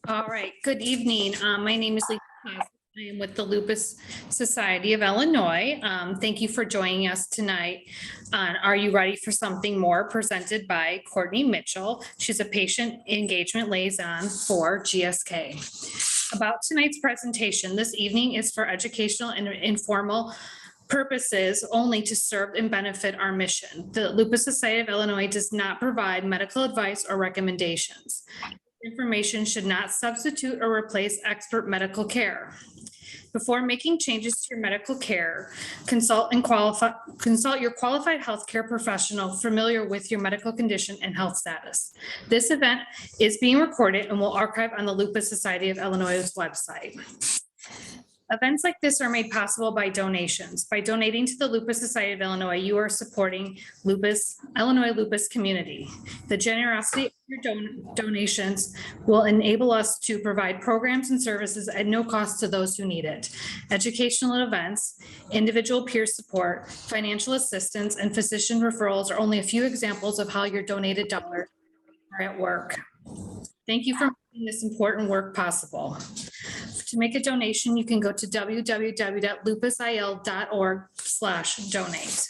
All right, good evening. My name is Lisa. I am with the Lupus Society of Illinois. Thank you for joining us tonight on Are You Ready for Something More? Presented by Courtney Mitchell. She's a patient engagement liaison for GSK. About tonight's presentation, this evening is for educational and informal purposes only to serve and benefit our mission. The Lupus Society of Illinois does not provide medical advice or recommendations. Information should not substitute or replace expert medical care. Before making changes to your medical care, consult your qualified healthcare professional familiar with your medical condition and health status. This event is being recorded and will archive on the Lupus Society of Illinois' website. Events like this are made possible by donations. By donating to the Lupus Society of Illinois, you are supporting Illinois lupus community. The generosity of your donations will enable us to provide programs and services at no cost to those who need it. Educational events, individual peer support, financial assistance, and physician referrals are only a few examples of how your donated dollars are at work. Thank you for making this important work possible. To make a donation, you can go to www.lupusil.org/donate.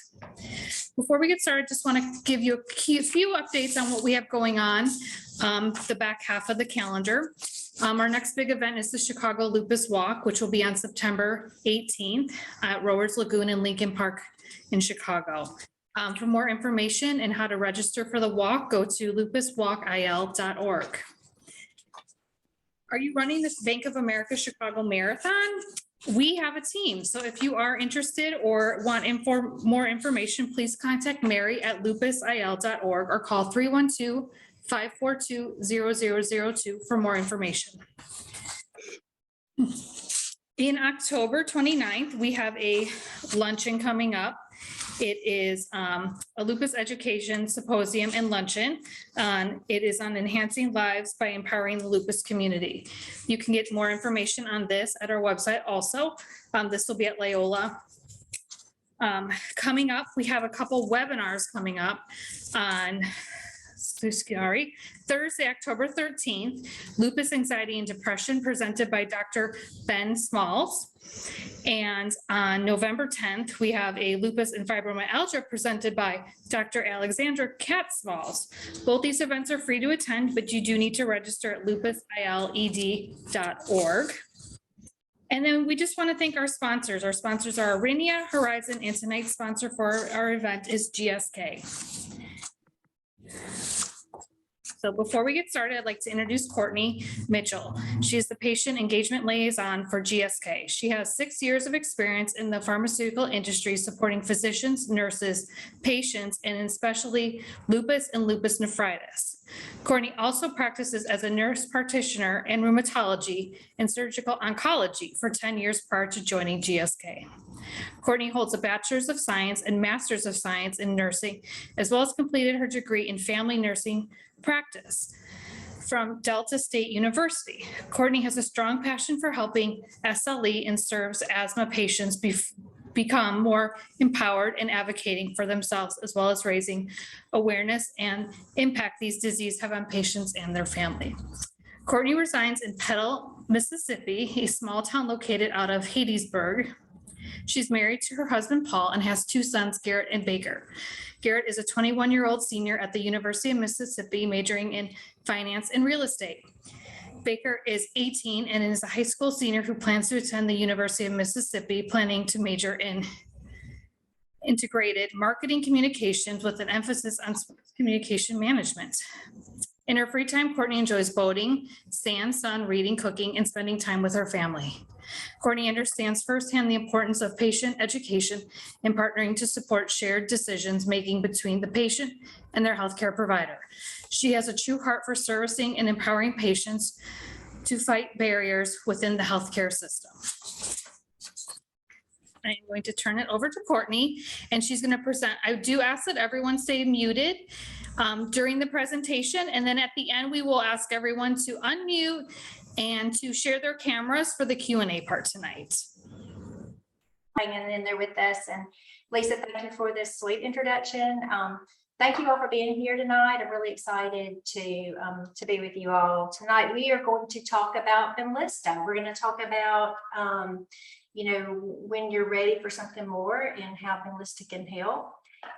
Before we get started, just want to give you a few updates on what we have going on, the back half of the calendar. Our next big event is the Chicago Lupus Walk, which will be on September 18th at Rowers Lagoon in Lincoln Park in Chicago. For more information and how to register for the walk, go to lupuswalkil.org. Are you running this Bank of America Chicago Marathon? We have a team. So if you are interested or want more information, please contact Mary at lupusil.org or call 312-542-0002 for more information. In October 29th, we have a luncheon coming up. It is a lupus education symposium and luncheon. It is on enhancing lives by empowering the lupus community. You can get more information on this at our website also. This will be at Loyola. Coming up, we have a couple webinars coming up on Thursday, October 13th, Lupus, Anxiety, and Depression, presented by Dr. Ben Smalls. And on November 10th, we have a Lupus and Fibromyalgia presented by Dr. Alexandra Smalls. Both these events are free to attend, but you do need to register at lupusiled.org. And then we just want to thank our sponsors. Our sponsors are Aurinia, Horizon, and tonight's sponsor for our event is GSK. So before we get started, I'd like to introduce Courtney Mitchell. She is the patient engagement liaison for GSK. She has 6 years of experience in the pharmaceutical industry supporting physicians, nurses, patients, and especially lupus and lupus nephritis. Courtney also practices as a nurse practitioner in rheumatology and surgical oncology for 10 years prior to joining GSK. Courtney holds a Bachelor's of Science and Master's of Science in Nursing, as well as completed her degree in family nursing practice from Delta State University. Courtney has a strong passion for helping SLE and serves asthma patients become more empowered and advocating for themselves, as well as raising awareness and impact these diseases have on patients and their family. Courtney resides in Petal, Mississippi, a small town located out of Hattiesburg. She's married to her husband, Paul, and has 2 sons, Garrett and Baker. Garrett is a 21-year-old senior at the University of Mississippi, majoring in finance and real estate. Baker is 18 and is a high school senior who plans to attend the University of Mississippi, planning to major in integrated marketing communications with an emphasis on sports communication management. In her free time, Courtney enjoys boating, sand, sun, reading, cooking, and spending time with her family. Courtney understands firsthand the importance of patient education and partnering to support shared decisions making between the patient and their healthcare provider. She has a true heart for servicing and empowering patients to fight barriers within the healthcare system. I'm going to turn it over to Courtney, and she's going to present. I do ask that everyone stay muted during the presentation, and then at the end, we will ask everyone to unmute and to share their cameras for the Q&A part tonight. Hanging in there with us. And Lisa, thank you for this sweet introduction. Thank you all for being here tonight. I'm really excited to be with you all tonight. We are going to talk about Benlysta. We're going to talk about when you're ready for something more and how Benlysta can help.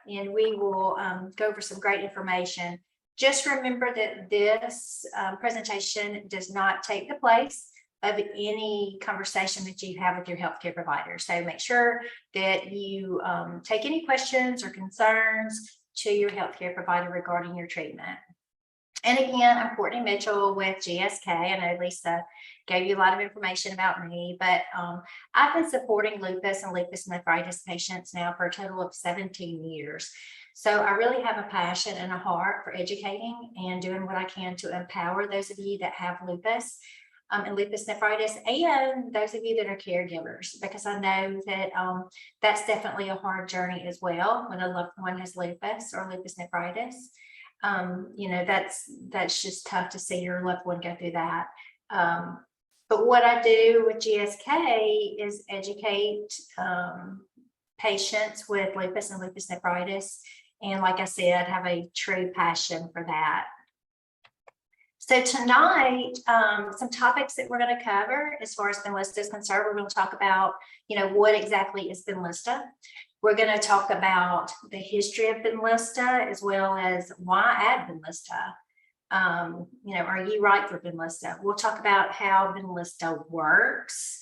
And we will go over some great information. Just remember that this presentation does not take the place of any conversation that you have with your healthcare provider. So make sure that you take any questions or concerns to your healthcare provider regarding your treatment. And again, I'm Courtney Mitchell with GSK. I know Lisa gave you a lot of information about me, but I've been supporting lupus and lupus nephritis patients now for a total of 17 years. So I really have a passion and a heart for educating and doing what I can to empower those of you that have lupus and lupus nephritis, and those of you that are caregivers, because I know that that's definitely a hard journey as well when a loved one has lupus or lupus nephritis. That's just tough to see your loved one go through that. But what I do with GSK is educate patients with lupus and lupus nephritis. And like I said, have a true passion for that. So tonight, some topics that we're going to cover as far as Benlysta is concerned. We're going to talk about, what exactly is Benlysta. We're going to talk about the history of Benlysta as well as why add Benlysta. Are you right for Benlysta? We'll talk about how Benlysta works.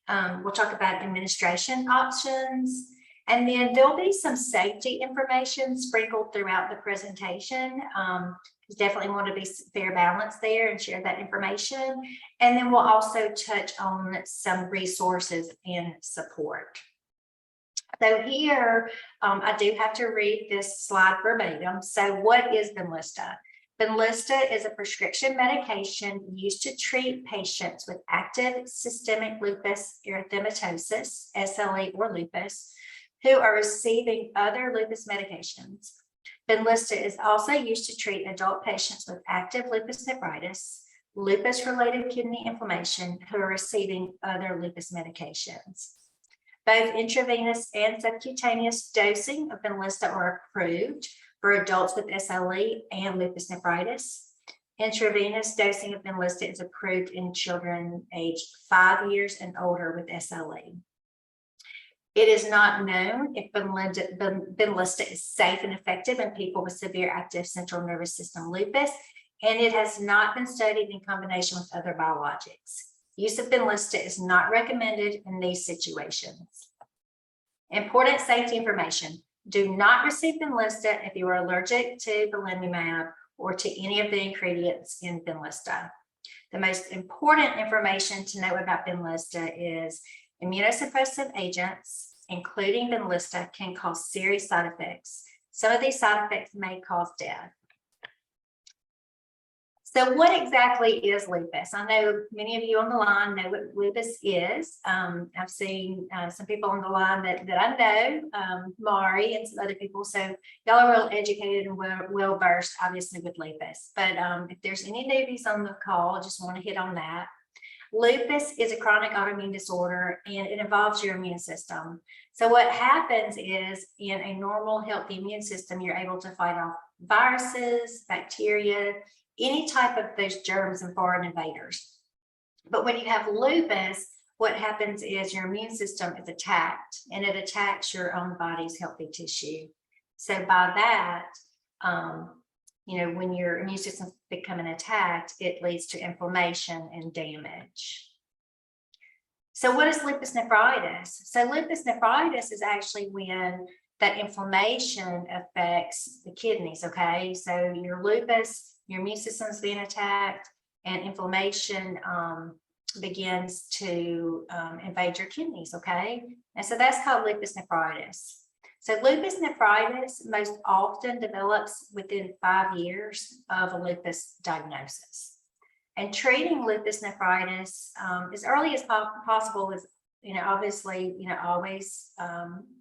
We'll talk about administration options. And then there'll be some safety information sprinkled throughout the presentation. Definitely want to be fair balance there and share that information. And then we'll also touch on some resources and support. So here, I do have to read this slide verbatim. So what is Benlysta? Benlysta is a prescription medication used to treat patients with active systemic lupus erythematosus, SLE or lupus, who are receiving other lupus medications. Benlysta is also used to treat adult patients with active lupus nephritis, lupus-related kidney inflammation, who are receiving other lupus medications. Both intravenous and subcutaneous dosing of Benlysta are approved for adults with SLE and lupus nephritis. Intravenous dosing of Benlysta is approved in children aged 5 years and older with SLE. It is not known if Benlysta is safe and effective in people with severe active central nervous system lupus, and it has not been studied in combination with other biologics. Use of Benlysta is not recommended in these situations. Important safety information. Do not receive Benlysta if you are allergic to belimumab or to any of the ingredients in Benlysta. The most important information to know about Benlysta is immunosuppressive agents, including Benlysta, can cause serious side effects. Some of these side effects may cause death. So what exactly is lupus? I know many of you on the line know what lupus is. I've seen some people on the line that I know, Mari and some other people. So y'all are well educated and well versed, obviously, with lupus. But if there's any newbies on the call, I just want to hit on that. Lupus is a chronic autoimmune disorder, and it involves your immune system. So what happens is, in a normal, healthy immune system, you're able to fight off viruses, bacteria, any type of those germs and foreign invaders. But when you have lupus, what happens is your immune system is attacked, and it attacks your own body's healthy tissue. So by that, when your immune system is becoming attacked, it leads to inflammation and damage. So what is lupus nephritis? So lupus nephritis is actually when that inflammation affects the kidneys, okay? So your lupus, your immune system is being attacked, and inflammation begins to invade your kidneys, okay? And so that's called lupus nephritis. So lupus nephritis most often develops within 5 years of a lupus diagnosis. And treating lupus nephritis as early as possible is, obviously, always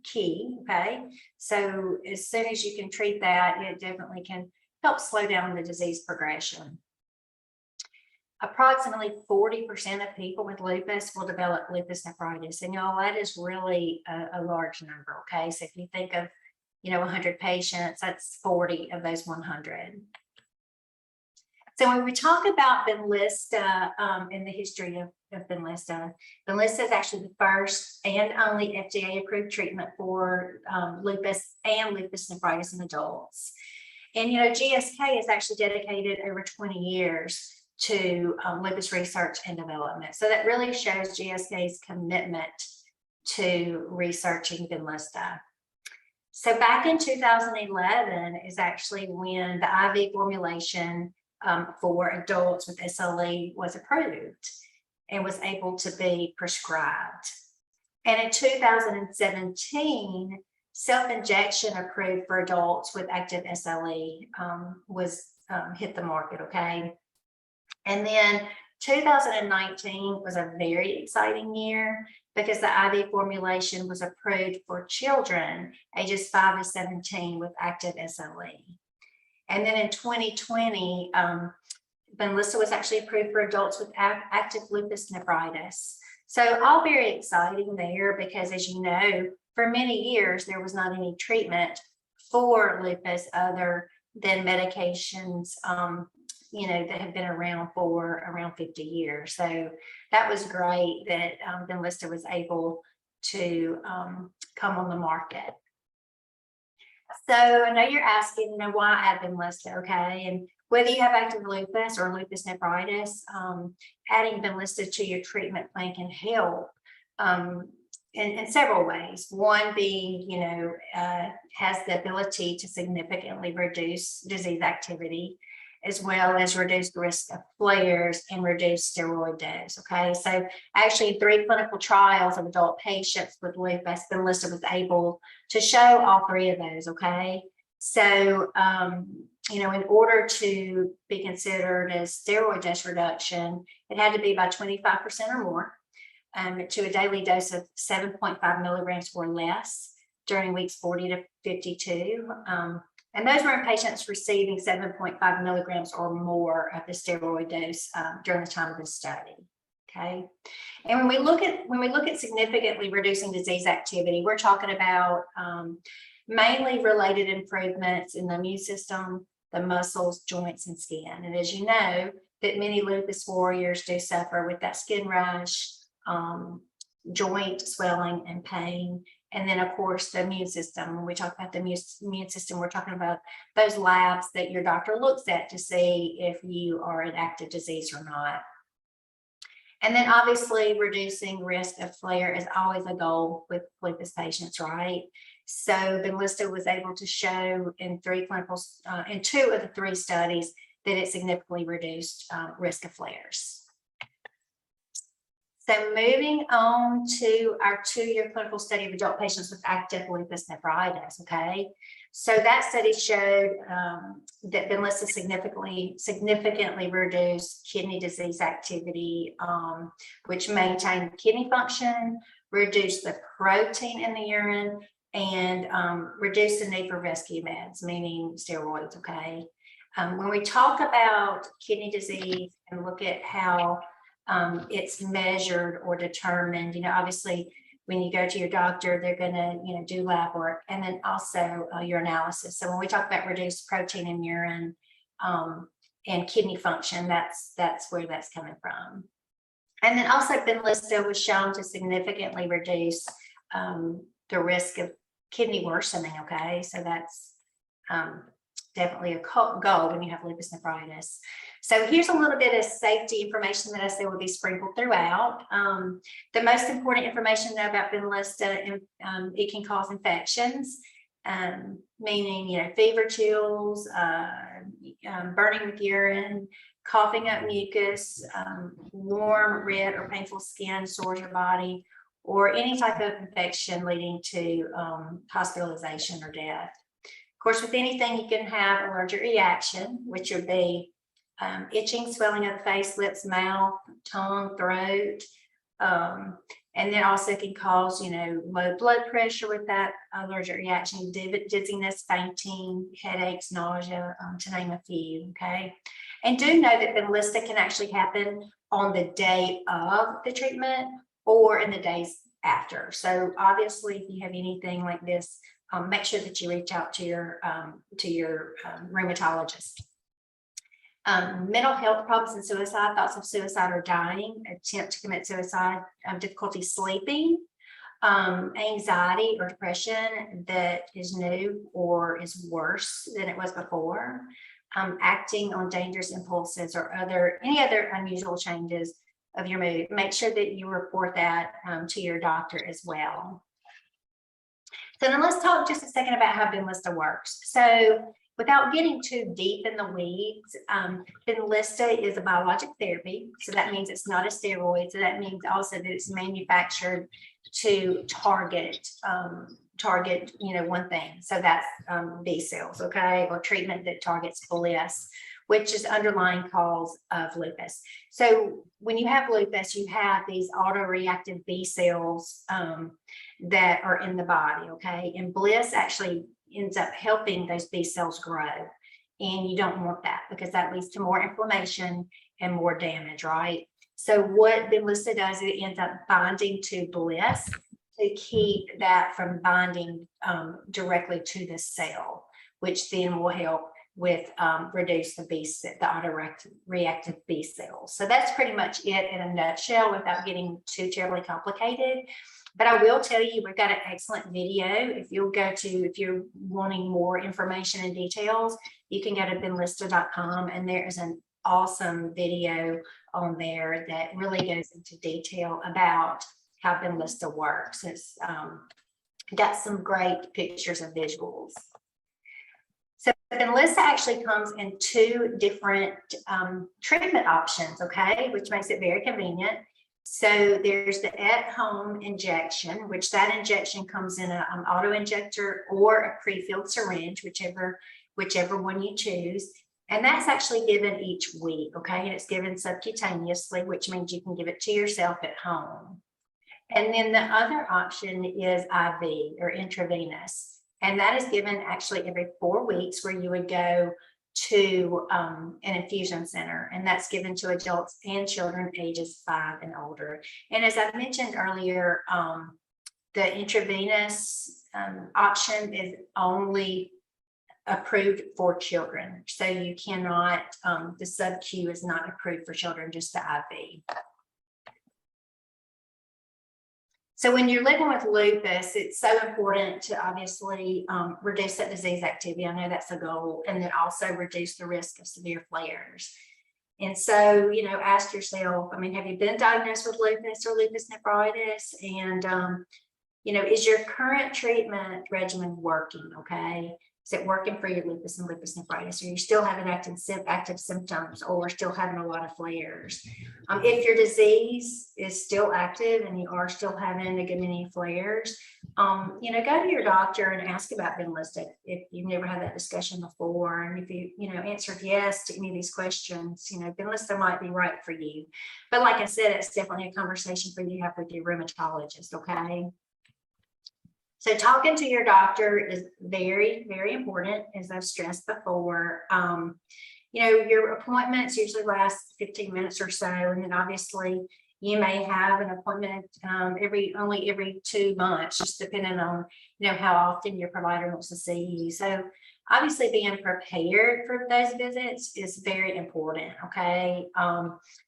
key, okay? So as soon as you can treat that, it definitely can help slow down the disease progression. Approximately 40% of people with lupus will develop lupus nephritis. And y'all, that is really a large number, okay? So if you think of 100 patients, that's 40 of those 100. So when we talk about Benlysta in the history of Benlysta, Benlysta is actually the first and only FDA-approved treatment for lupus and lupus nephritis in adults. And, GSK has actually dedicated over 20 years to lupus research and development. So that really shows GSK's commitment to researching Benlysta. So back in 2011 is actually when the IV formulation for adults with SLE was approved and was able to be prescribed. And in 2017, self-injection approved for adults with active SLE was hit the market, okay? And then 2019 was a very exciting year because the IV formulation was approved for children ages 5 to 17 with active SLE. And then in 2020, Benlysta was actually approved for adults with active lupus nephritis. So all very exciting there because, as you know, for many years, there was not any treatment for lupus other than medications, that have been around for around 50 years. So that was great that Benlysta was able to come on the market. So I know you're asking, why add Benlysta, okay? And whether you have active lupus or lupus nephritis, adding Benlysta to your treatment plan can help in several ways. One being, has the ability to significantly reduce disease activity, as well as reduce the risk of flares and reduce steroid dose, okay? So actually 3 clinical trials of adult patients with lupus, Benlysta was able to show all 3 of those, okay? So, in order to be considered as steroid dose reduction, it had to be by 25% or more to a daily dose of 7.5 milligrams or less during weeks 40 to 52. And those were in patients receiving 7.5 milligrams or more of the steroid dose during the time of the study. Okay. And when we look at significantly reducing disease activity, we're talking about mainly related improvements in the immune system, the muscles, joints, and skin. And as you know, that many lupus warriors do suffer with that skin rash, joint swelling and pain. And then, of course, the immune system. When we talk about the immune system, we're talking about those labs that your doctor looks at to see if you are in active disease or not. And then obviously reducing risk of flare is always a goal with lupus patients, right? So Benlysta was able to show in 2 of the 3 studies that it significantly reduced risk of flares. So moving on to our 2-year clinical study of adult patients with active lupus nephritis, okay? So that study showed that Benlysta significantly reduced kidney disease activity, which maintained kidney function, reduced the protein in the urine, and reduced the need for rescue meds, meaning steroids, okay? When we talk about kidney disease and look at how it's measured or determined, obviously when you go to your doctor, they're going to, do lab work, and then also your analysis. So when we talk about reduced protein in urine and kidney function, that's where that's coming from. And then also Benlysta was shown to significantly reduce the risk of kidney worsening, okay? So that's definitely a goal when you have lupus nephritis. So here's a little bit of safety information that I said will be sprinkled throughout. The most important information to know about Benlysta, it can cause infections, meaning, fever, chills, burning with urine, coughing up mucus, warm, red, or painful skin, sores your body, or any type of infection leading to hospitalization or death. Of course, with anything, you can have allergic reaction, which would be itching, swelling of the face, lips, mouth, tongue, throat. And then also can cause, low blood pressure with that allergic reaction, dizziness, fainting, headaches, nausea, to name a few, okay? And do know that Benlysta can actually happen on the day of the treatment or in the days after. So obviously, if you have anything like this make sure that you reach out to your rheumatologist. Mental health problems and suicide, thoughts of suicide or dying, attempt to commit suicide, difficulty sleeping, anxiety or depression that is new or is worse than it was before, acting on dangerous impulses or any other unusual changes of your mood. Make sure that you report that to your doctor as well. So then let's talk just a second about how Benlysta works. So without getting too deep in the weeds, Benlysta is a biologic therapy. So that means it's not a steroid. So that means also that it's manufactured to target one thing. So that's B cells, okay, or treatment that targets Bliss, which is underlying cause of lupus. So when you have lupus, you have these autoreactive B cells that are in the body, okay, and Bliss actually ends up helping those B cells grow. And you don't want that because that leads to more inflammation and more damage, right? So what Benlysta does is it ends up binding to Bliss to keep that from binding directly to the cell, which then will help with reduce the autoreactive B cells. So that's pretty much it in a nutshell without getting too terribly complicated. But I will tell you, we've got an excellent video. If you're wanting more information and details, you can go to benlysta.com, and there is an awesome video on there that really goes into detail about how Benlysta works. It's got some great pictures and visuals. So Benlysta actually comes in 2 different treatment options, okay, which makes it very convenient. So there's the at-home injection, which that injection comes in an auto injector or a pre-filled syringe, whichever one you choose. And that's actually given each week, okay? And it's given subcutaneously, which means you can give it to yourself at home. And then the other option is IV or intravenous. And that is given actually every 4 weeks, where you would go to an infusion center, and that's given to adults and children ages 5 and older. And as I mentioned earlier, the intravenous option is only approved for children. So you cannot, the sub-Q is not approved for children, just the IV. So when you're living with lupus, it's so important to obviously reduce that disease activity. I know that's a goal, and then also reduce the risk of severe flares. And so, ask yourself, have you been diagnosed with lupus or lupus nephritis? And, is your current treatment regimen working, okay? Is it working for your lupus and lupus nephritis? Are you still having active symptoms, or still having a lot of flares? If your disease is still active and you are still having a good many flares, go to your doctor and ask about Benlysta if you've never had that discussion before. And if you, answered yes to any of these questions, Benlysta might be right for you. But like I said, it's definitely a conversation for you to have with your rheumatologist, okay? So talking to your doctor is very, very important, as I've stressed before. Your appointments usually last 15 minutes or so, and then obviously you may have an appointment only every 2 months, just depending on how often your provider wants to see you. So obviously being prepared for those visits is very important. Okay,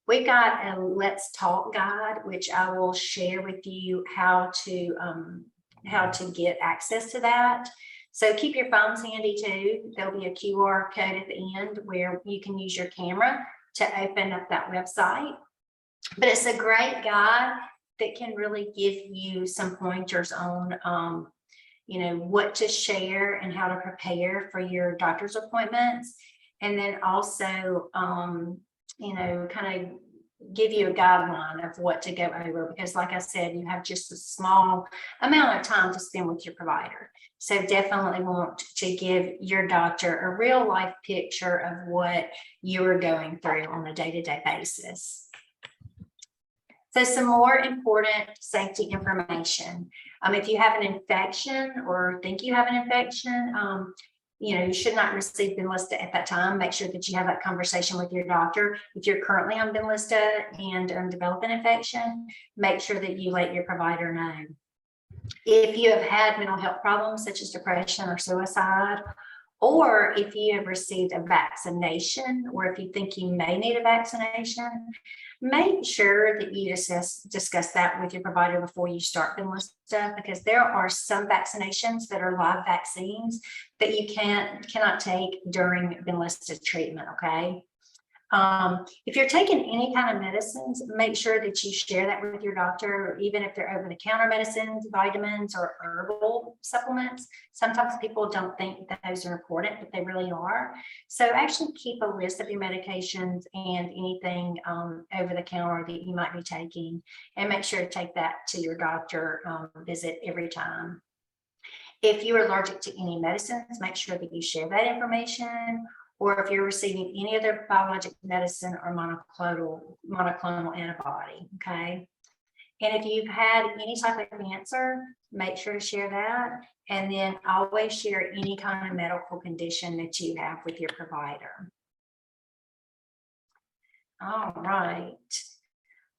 we've got a Let's Talk guide, which I will share with you how to get access to that. So keep your phones handy too. There'll be a QR code at the end where you can use your camera to open up that website. But it's a great guide that can really give you some pointers on, what to share and how to prepare for your doctor's appointments. And then also, kind of give you a guideline of what to go over, because like I said, you have just a small amount of time to spend with your provider. So definitely want to give your doctor a real life picture of what you are going through on a day-to-day basis. So some more important safety information. If you have an infection or think you have an infection, you should not receive Benlysta at that time. Make sure that you have that conversation with your doctor. If you're currently on Benlysta and develop an infection, make sure that you let your provider know. If you have had mental health problems such as depression or suicide, or if you have received a vaccination, or if you think you may need a vaccination, make sure that you discuss that with your provider before you start Benlysta, because there are some vaccinations that are live vaccines that you cannot take during Benlysta treatment, okay? If you're taking any kind of medicines, make sure that you share that with your doctor, or even if they're over-the-counter medicines, vitamins, or herbal supplements. Sometimes people don't think that those are important, but they really are. So actually keep a list of your medications and anything over-the-counter that you might be taking, and make sure to take that to your doctor visit every time. If you're allergic to any medicines, make sure that you share that information, or if you're receiving any other biologic medicine or monoclonal antibody, okay? And if you've had any type of cancer, make sure to share that. And then always share any kind of medical condition that you have with your provider. All right.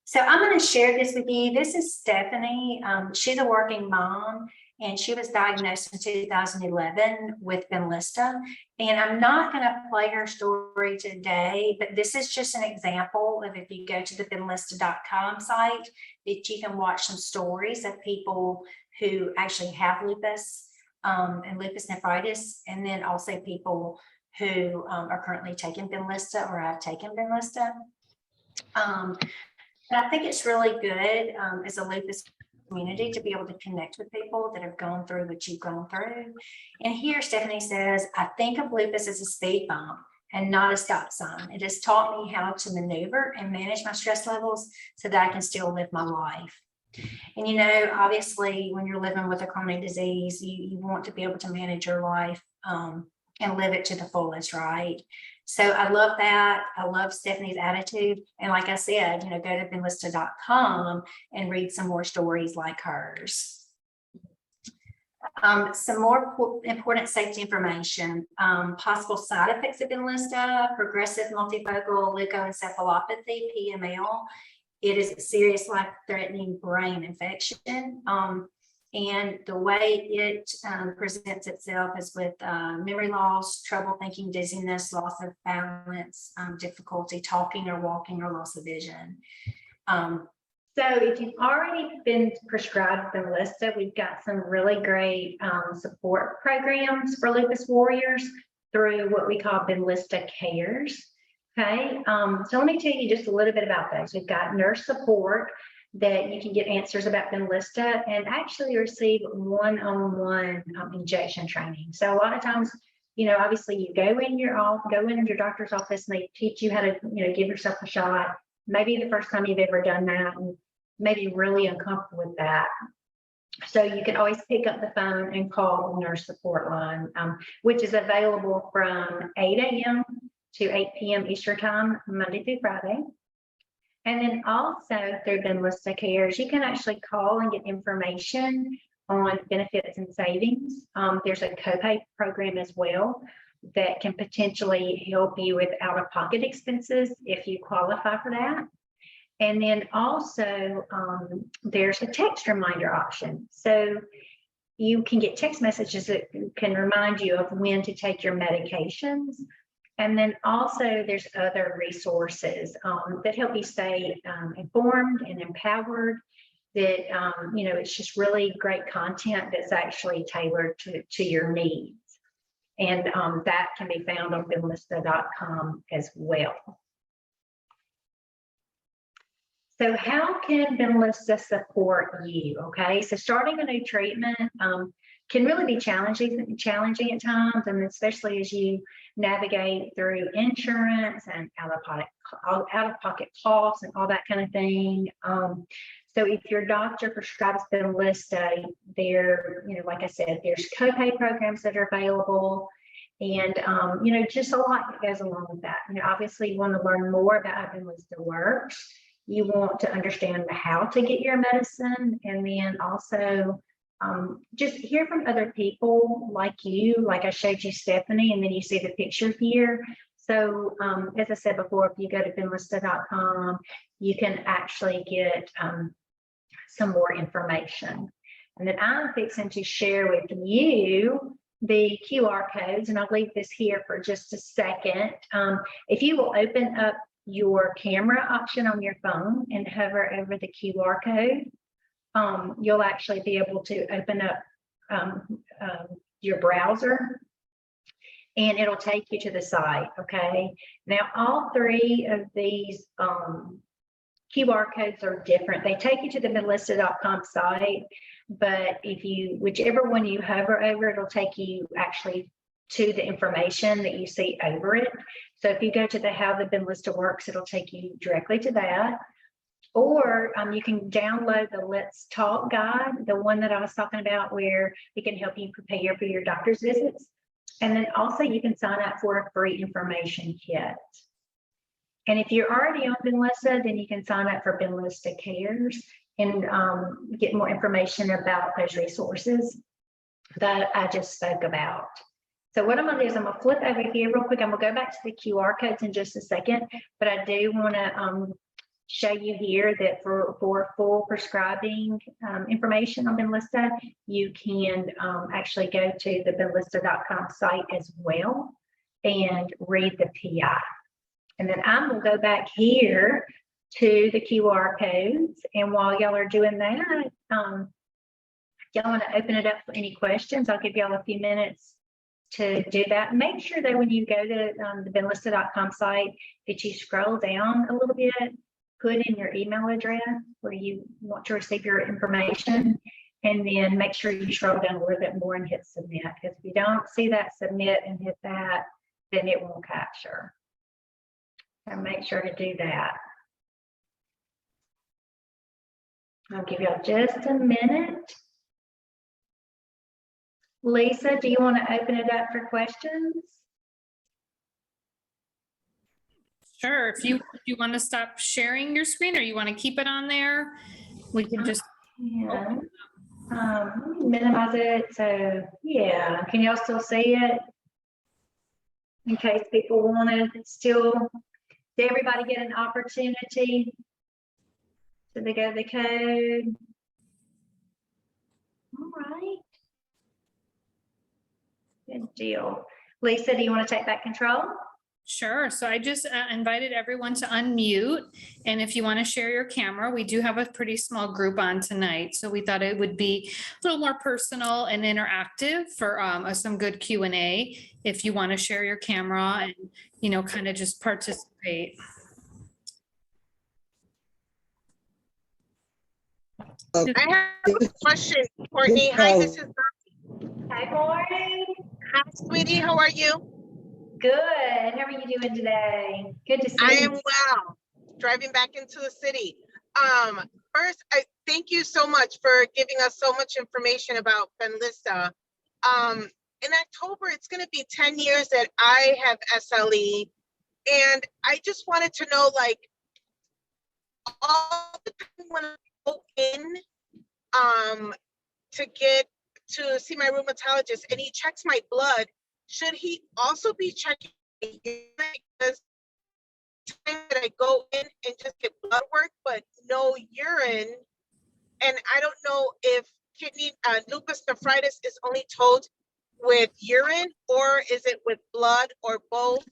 So I'm going to share this with you. This is Stephanie. She's a working mom, and she was diagnosed in 2011 with Benlysta. And I'm not going to play her story today, but this is just an example of, if you go to the benlysta.com site, that you can watch some stories of people who actually have lupus and lupus nephritis, and then also people who are currently taking Benlysta or have taken Benlysta. But I think it's really good as a lupus community to be able to connect with people that have gone through what you've gone through. And here Stephanie says, I think of lupus as a speed bump and not a stop sign. It has taught me how to maneuver and manage my stress levels so that I can still live my life. And, you know, obviously when you're living with a chronic disease, you want to be able to manage your life and live it to the fullest, right? So I love that. I love Stephanie's attitude. And like I said, you know, go to benlysta.com and read some more stories like hers. Some more important safety information, possible side effects of Benlysta: progressive multifocal leukoencephalopathy, PML. It is a serious life-threatening brain infection. And the way it presents itself is with memory loss, trouble thinking, dizziness, loss of balance, difficulty talking or walking, or loss of vision. So if you've already been prescribed Benlysta, we've got some really great support programs for lupus warriors through what we call Benlysta Cares. Okay, so let me tell you just a little bit about those. We've got nurse support that you can get answers about Benlysta and actually receive one-on-one injection training. So a lot of times, you know, obviously you go in your doctor's office and they teach you how to, you know, give yourself a shot. Maybe the first time you've ever done that, and maybe really uncomfortable with that. So you can always pick up the phone and call the nurse support line, which is available from 8 a.m. to 8 p.m. Eastern time, Monday through Friday. And then also through Benlysta Cares, you can actually call and get information on benefits and savings. There's a copay program as well that can potentially help you with out-of-pocket expenses if you qualify for that. And then also there's a text reminder option. So you can get text messages that can remind you of when to take your medications. And then also there's other resources that help you stay informed and empowered. That, you know, it's just really great content that's actually tailored to your needs. And that can be found on benlysta.com as well. So how can Benlysta support you? Okay, so starting a new treatment can really be challenging at times, and especially as you navigate through insurance and out-of-pocket costs and all that kind of thing. So if your doctor prescribes Benlysta, there, you know, like I said, there's copay programs that are available, and you know, just a lot that goes along with that. You know, obviously you want to learn more about how Benlysta works. You want to understand how to get your medicine, and then also just hear from other people like you, like I showed you Stephanie, and then you see the picture here. So as I said before, if you go to benlysta.com, you can actually get some more information. And then I'm fixing to share with you the QR codes, and I'll leave this here for just a second. If you will open up your camera option on your phone and hover over the QR code, you'll actually be able to open up your browser, and it'll take you to the site. Okay. Now, all three of these QR codes are different. They take you to the Benlysta.com site, but whichever one you hover over, it'll take you actually to the information that you see over it. So if you go to the How the Benlysta Works, it'll take you directly to that. Or you can download the Let's Talk guide, the one that I was talking about, where it can help you prepare for your doctor's visits. And then also you can sign up for a free information kit. And if you're already on Benlysta, then you can sign up for Benlysta Cares and get more information about those resources that I just spoke about. So what I'm going to do is I'm going to flip over here real quick. I'm going to go back to the QR codes in just a second, but I do want to show you here that for full prescribing information on Benlysta, you can actually go to the Benlysta.com site as well and read the PI. And then I'm going to go back here to the QR codes. And while y'all are doing that, y'all want to open it up for any questions, I'll give y'all a few minutes to do that. Make sure that when you go to the Benlysta.com site that you scroll down a little bit, put in your email address where you want to receive your information, and then make sure you scroll down a little bit more and hit submit. Because if you don't see that submit and hit that, then it won't capture. So make sure to do that. I'll give y'all just a minute. Lisa, do you want to open it up for questions? Sure. If you want to stop sharing your screen or you want to keep it on there, we can just. Yeah. Minimize it. So yeah, can y'all still see it? In case people want to still, did everybody get an opportunity? So they go to the code. All right. Good deal. Lisa, do you want to take back control? Sure. So I just invited everyone to unmute. And if you want to share your camera, we do have a pretty small group on tonight. So we thought it would be a little more personal and interactive for some good Q&A. If you want to share your camera and, you know, kind of just participate. I have a question, Courtney. Hi, this is Hi, morning. Hi, sweetie. How are you? Good. How are you doing today? Good to see you. I am well. Driving back into the city. First, I thank you so much for giving us so much information about Benlysta. In October, it's going to be 10 years that I have SLE, and I just wanted to know, like, all the time when I go in to see my rheumatologist and he checks my blood, should he also be checking because time that I go in and just get blood work but no urine? And I don't know if kidney lupus nephritis is only told with urine, or is it with blood, or both?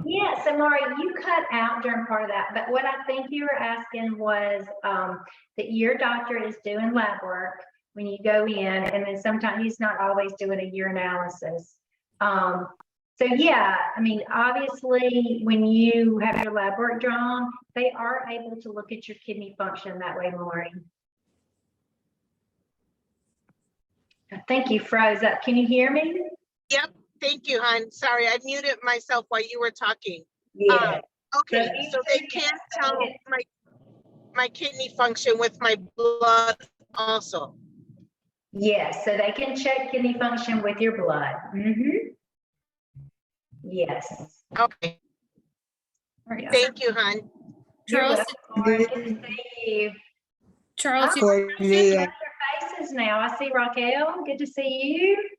Yeah, so Mari, you cut out during part of that, but what I think you were asking was that your doctor is doing lab work when you go in, and then sometimes he's not always doing a urinalysis. So yeah, I mean, obviously, when you have your lab work drawn, they are able to look at your kidney function that way, Mari. I think you froze up. Can you hear me? Yep. Thank you, hon. Sorry, I muted myself while you were talking. Yeah. Okay, so they can't tell my kidney function with my blood also. Yes, so they can check kidney function with your blood. Mm-hmm. Yes. Okay. Thank you, hon. Charles, Good to see you. Charles, Oh, Courtney, their faces now. I see Raquel. Good to see you.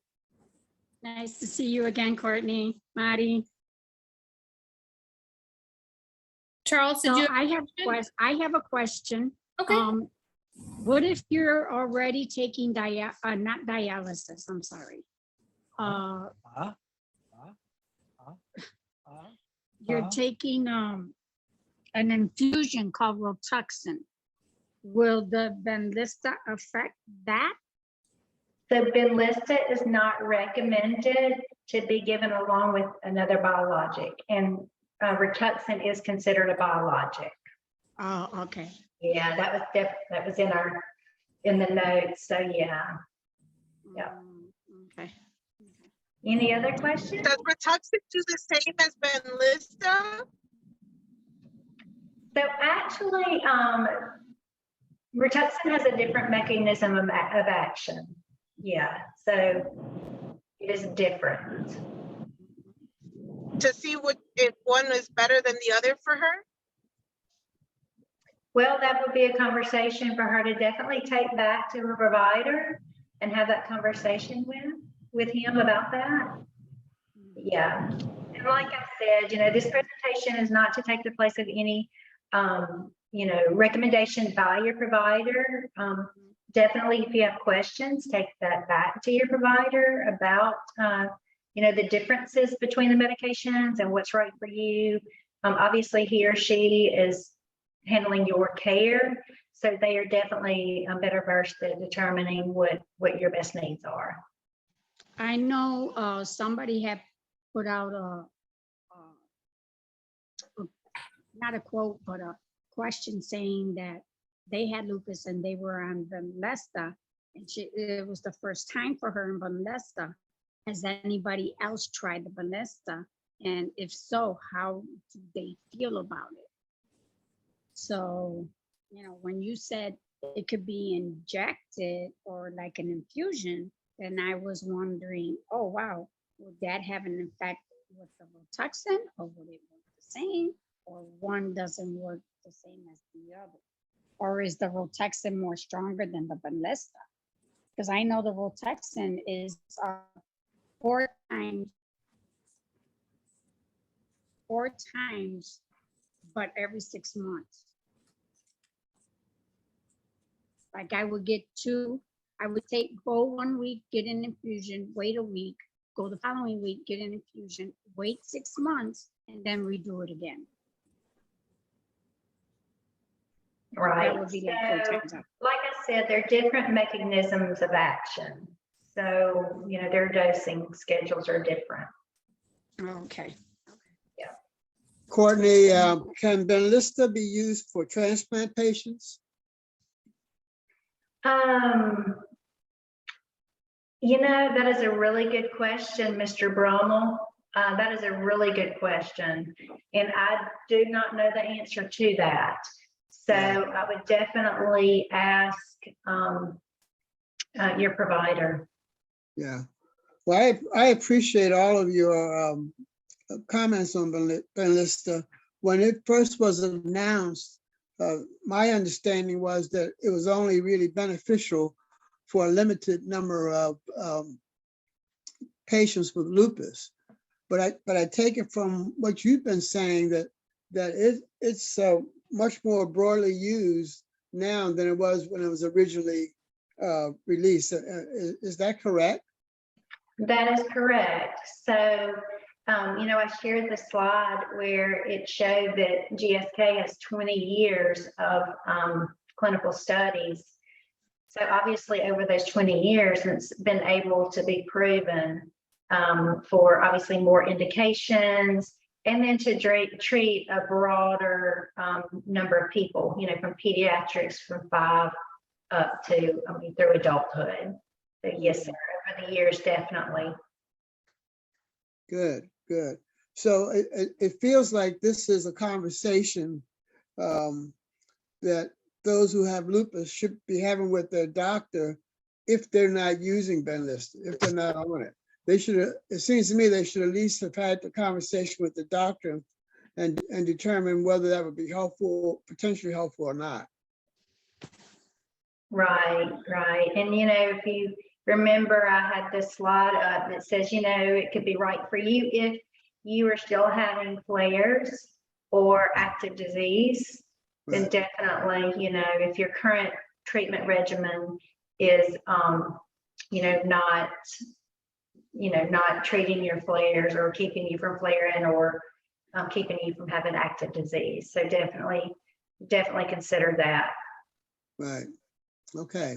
Nice to see you again, Courtney, Marty. Charles, did So you? I have a question. Okay. what if you're already taking not dialysis, I'm sorry. You're taking an infusion called Rituxan. Will the Benlysta affect that? So Benlysta is not recommended to be given along with another biologic, and Rituxan is considered a biologic. Oh, okay. Yeah, that was in the notes. So yeah. Yeah. Okay. Any other questions? Does Rituxan do the same as Benlysta? So actually, Rituxan has a different mechanism of action. Yeah, so it is different. To see if one is better than the other for her? Well, that would be a conversation for her to definitely take back to her provider and have that conversation with him about that. Yeah, and like I said, this presentation is not to take the place of any, recommendation by your provider. Definitely, if you have questions, take that back to your provider about, the differences between the medications and what's right for you. Obviously, he or she is handling your care, so they are definitely better versed at determining what your best needs are. I know somebody had put out not a quote, but a question saying that they had lupus and they were on Benlysta, and it was the first time for her in Benlysta. Has anybody else tried the Benlysta? And if so, how do they feel about it? So, when you said it could be injected or like an infusion, then I was wondering, oh, wow, would that have an effect with the Rituxan, or would it work the same, or one doesn't work the same as the other? Or is the Rituxan more stronger than the Benlysta? Because I know the Rituxan is 4 times, but every 6 months. Like I would get 2, I would go 1 week, get an infusion, wait a week, go the following week, get an infusion, wait 6 months, and then redo it again. Right. That would be like 4 times up. Like I said, they're different mechanisms of action. So, their dosing schedules are different. Okay. Yeah. Courtney, can Benlysta be used for transplant patients? That is a really good question, Mr. Brummel. That is a really good question. And I do not know the answer to that. So I would definitely ask your provider. Yeah. Well, I appreciate all of your comments on Benlysta. When it first was announced, my understanding was that it was only really beneficial for a limited number of patients with lupus. But I take it from what you've been saying that it's much more broadly used now than it was when it was originally released. Is that correct? That is correct. So, I shared the slide where it showed that GSK has 20 years of clinical studies. So obviously over those 20 years, it's been able to be proven for obviously more indications, and then to treat a broader number of people, from pediatrics from 5 up to, through adulthood. So yes, sir, over the years, definitely. Good. So it feels like this is a conversation that those who have lupus should be having with their doctor if they're not using Benlysta, if they're not on it. They should, it seems to me, they should at least have had the conversation with the doctor and determine whether that would be helpful, potentially helpful or not. Right. And, if you remember, I had this slide up that says, it could be right for you if you are still having flares or active disease. Then definitely, if your current treatment regimen is, not treating your flares or keeping you from flaring or keeping you from having active disease. So definitely consider that. Right. Okay.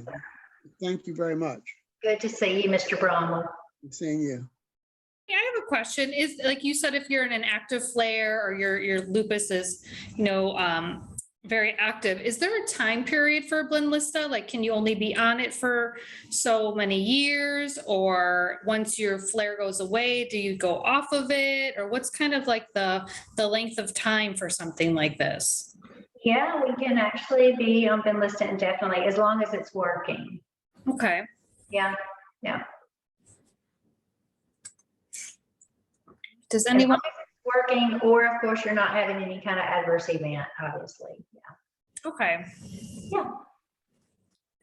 Thank you very much. Good to see you, Mr. Bromley. Good seeing you. Yeah, I have a question. Is, like you said, if you're in an active flare or your lupus is, very active, is there a time period for Benlysta? Like, can you only be on it for so many years? Or once your flare goes away, do you go off of it? Or what's kind of like the length of time for something like this? Yeah, we can actually be on Benlysta indefinitely as long as it's working. Okay. Yeah. Does As long anyone? as it's working, or of course, you're not having any kind of adverse event, obviously. Yeah. Okay. Yeah.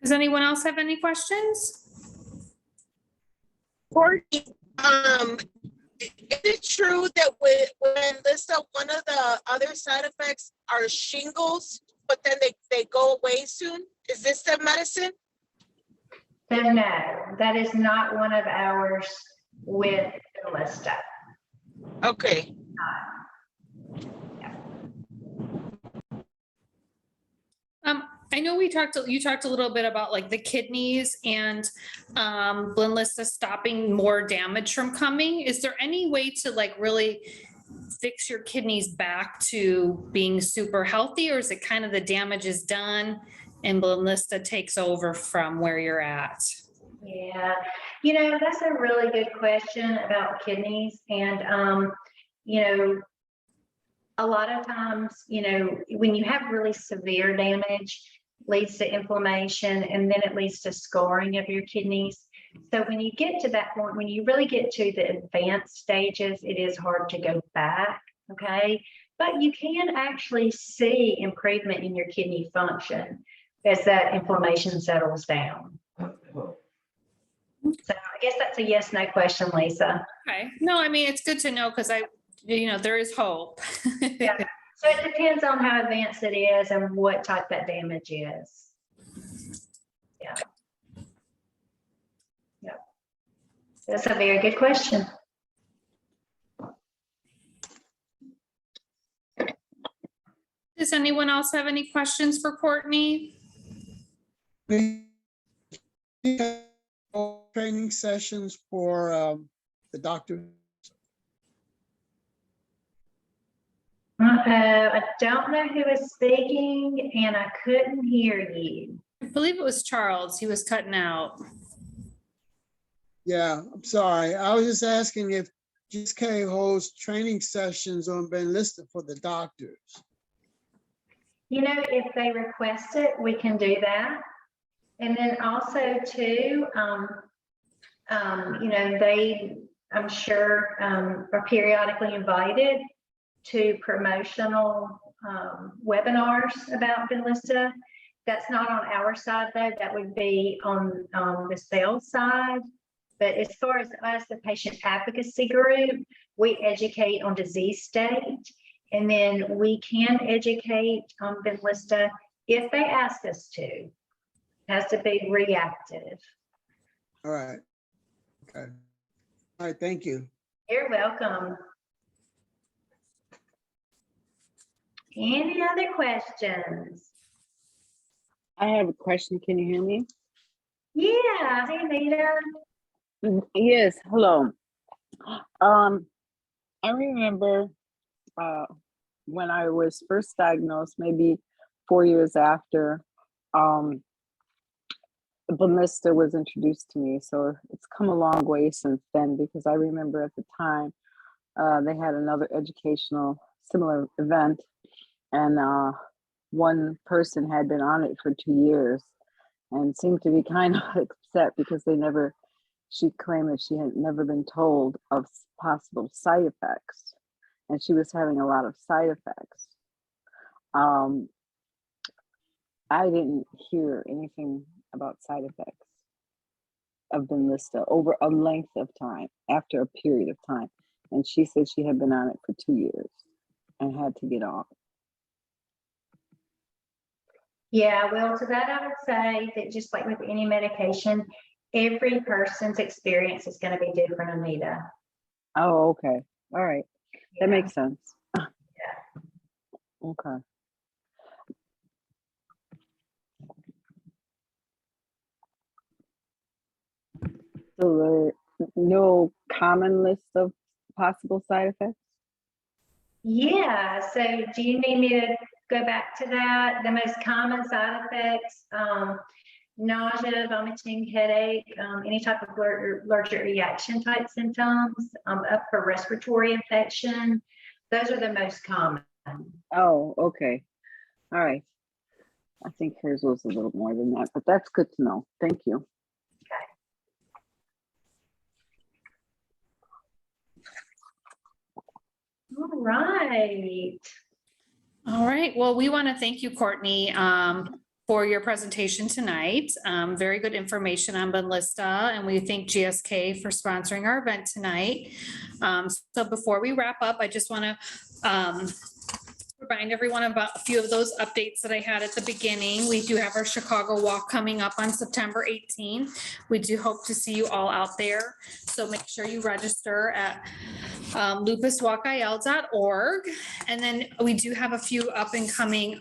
Does anyone else have any questions? Courtney, is it true that when Lisa, one of the other side effects are shingles, but then they go away soon? Is this the medicine? So no, that is not one of ours with Benlysta. Okay. I know you talked a little bit about like the kidneys and Benlysta stopping more damage from coming. Is there any way to like really fix your kidneys back to being super healthy, or is it kind of the damage is done and Benlysta takes over from where you're at? Yeah, that's a really good question about kidneys. And, a lot of times, when you have really severe damage, leads to inflammation, and then it leads to scarring of your kidneys. So when you get to that point, when you really get to the advanced stages, it is hard to go back, okay? But you can actually see improvement in your kidney function as that inflammation settles down. So I guess that's a yes, no question, Lisa. Okay. No, I mean, it's good to know because there is hope. Yeah. So it depends on how advanced it is and what type that damage is. Yeah. That's a very good question. Does anyone else have any questions for Courtney? Training sessions for the doctor. I don't know who is speaking, and I couldn't hear you. I believe it was Charles. He was cutting out. Yeah, I'm sorry. I was just asking if GSK holds training sessions on Benlysta for the doctors. If they request it, we can do that. And then also too, they, I'm sure, are periodically invited to promotional webinars about Benlysta. That's not on our side though, that would be on the sales side. But as far as us, the patient advocacy group, we educate on disease state, and then we can educate on Benlysta if they ask us to. It has to be reactive. All right. Okay. All right. Thank you. You're welcome. Any other questions? I have a question. Can you hear me? Yeah. Hey, Nita. Yes. Hello. I remember when I was first diagnosed, maybe 4 years after, Benlysta was introduced to me. So it's come a long way since then, because I remember at the time they had another educational similar event, and one person had been on it for 2 years and seemed to be kind of upset because she claimed that she had never been told of possible side effects, and she was having a lot of side effects. I didn't hear anything about side effects of Benlysta over a length of time, after a period of time. And she said she had been on it for 2 years and had to get off. Yeah, well, to that I would say that just like with any medication, every person's experience is going to be different, Anita. Oh, okay. All right. That Yeah. makes sense. Okay. So no common list of possible side effects? Yeah, so do you need me to go back to that? The most common side effects, nausea, vomiting, headache, any type of allergic reaction type symptoms, upper respiratory infection. Those are the most common. Oh, okay. All right. I think hers was a little more than that, but that's good to know. Thank you. All right. All right, well, we want to thank you, Courtney, for your presentation tonight. Very good information on Benlysta, and we thank GSK for sponsoring our event tonight. So before we wrap up, I just want to remind everyone about a few of those updates that I had at the beginning. We do have our Chicago Walk coming up on September 18th. We do hope to see you all out there. So make sure you register at lupuswalkil.org. And then we do have a few up and coming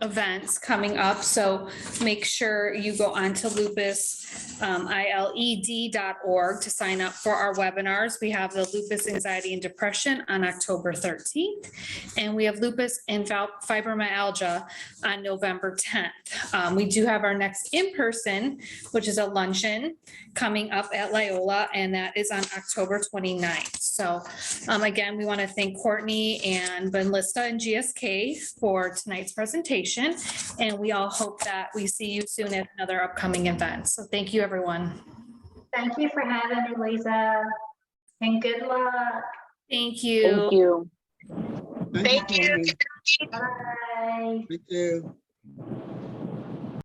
events coming up. So make sure you go on to lupus.iled.org to sign up for our webinars. We have the lupus, anxiety, and depression on October 13th. And we have lupus and fibromyalgia on November 10th. We do have our next in-person, which is a luncheon coming up at Loyola, and that is on October 29th. So again, we want to thank Courtney and Benlysta and GSK for tonight's presentation. And we all hope that we see you soon at another upcoming event. So thank you, everyone. Thank you for having me, Lisa, and good luck. Thank you. Thank you. Thank you. Courtney. Bye. Thank you.